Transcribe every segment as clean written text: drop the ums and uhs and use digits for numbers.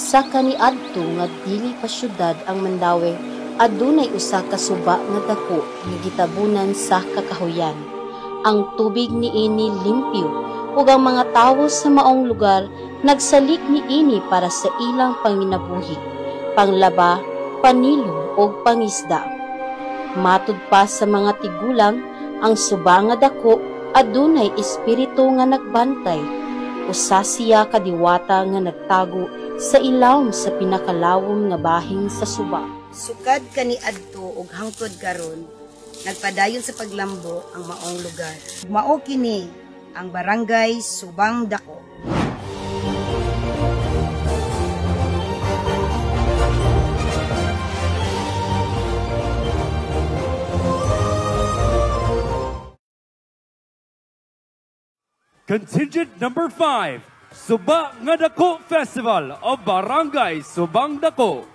Sa kaniadto nga dili pa syudad ang Mandawi, adunay usa ka suba nga dako nga gitabunan sa kakahuyan. Ang tubig niini limpyo ug ang mga tawo sa maong lugar nagsalik niini para sa ilang panginabuhi, panglaba, panilom ug pangisda. Matud pa sa mga tigulang, ang suba nga dako adunay espiritu nga nagbantay. Usa siya ka diwata nga nagtago sa ilawom sa pinakalawom nga bahing sa suba. Sukad kaniadto ug hangtod karon, nagpadayon sa paglambo ang maong lugar. Mao kini ang barangay Subang Dako. Contingent number 5, Suba nga Dako Festival of Barangay Subang Dako.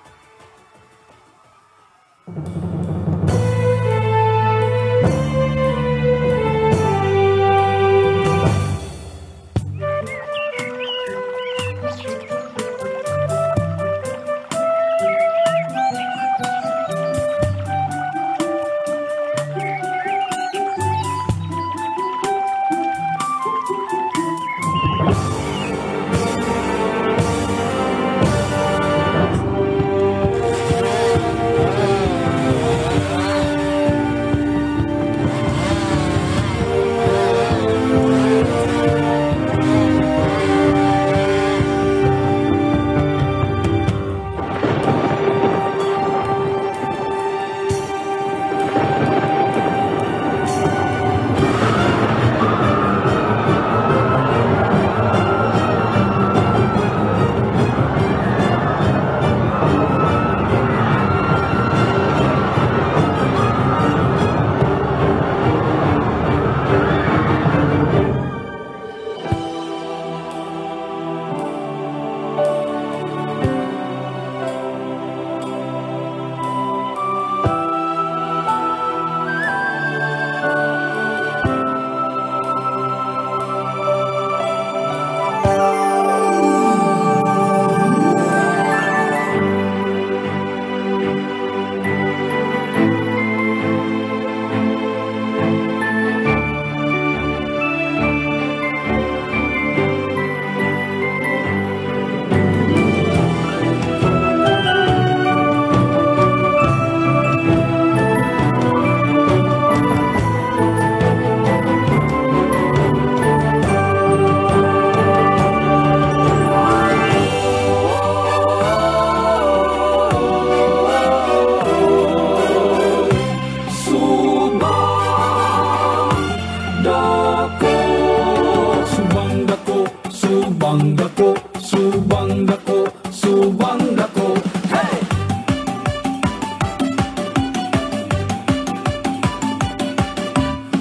Subang Dako, Subang Dako, Subang Dako, hey!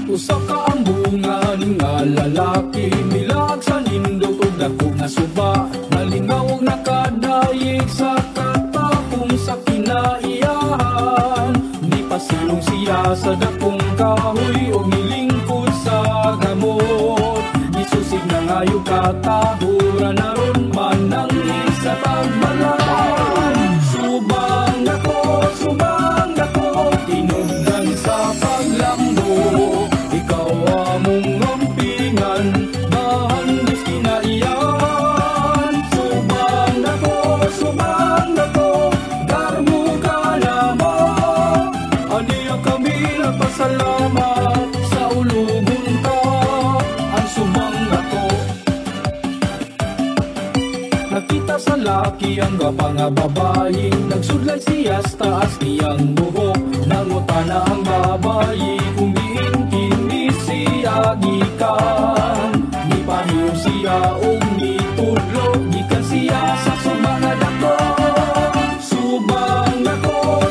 Usa ka ang bunga nga lalaki, milag sa nindot ug dako nga suba, nalingaw ug nakadayeg sa katapong sa kinaiyahan. Di pasilong siya sa dakong kahoy ug nilingkod sa gamot. Isusig na ngayo katahura naron manangis sa pagbalaan. Subang Dako, tinugdan sa paglambo. Ikaw among ngampingan, bahandis kinaiyahan. Subang Dako, darmo ka lamang. Aniya kami nagpasalamat sa ulugon ka. Subang Dako, nakita sa laki ang gapa nga babayi, nagsudlay siya sa taas niyang buhok. Nangutana ang babayi kung diin kini siya gikan. Di pahiyo siya o nitudlo, gikan siya sa Subang Dako.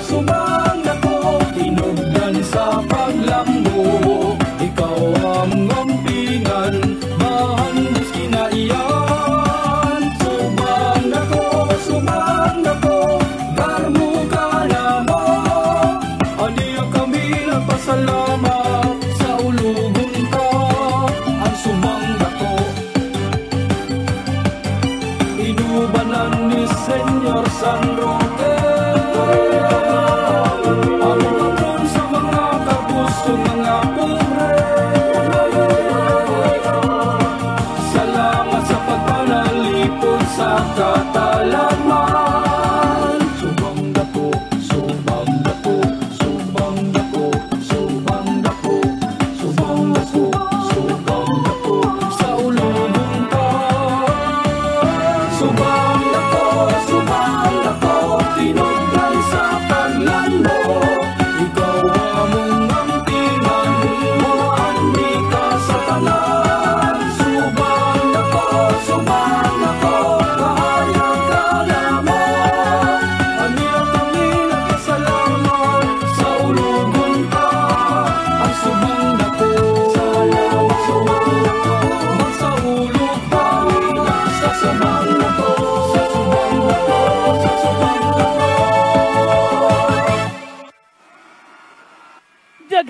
Subang Dako, tinugdan sa paglambo. Ikaw ang ngampingan, bahandis kinaiyahan. Subang Dako, garmo ka lamang. Aniya kami nagpasalamat sa ulugon ka. Ang Subang Dako, inubanan ni Sen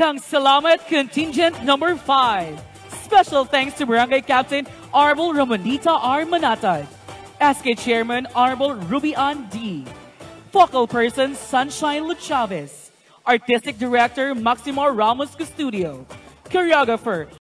Daghang salamat Contingent Number 5. Special thanks to Barangay Captain Arbol Ramonita R. Manatad, SK Chairman Arbol Rubian D, Focal Person Sunshine Luchavez, Artistic Director Maximo Ramos Custudio, Choreographer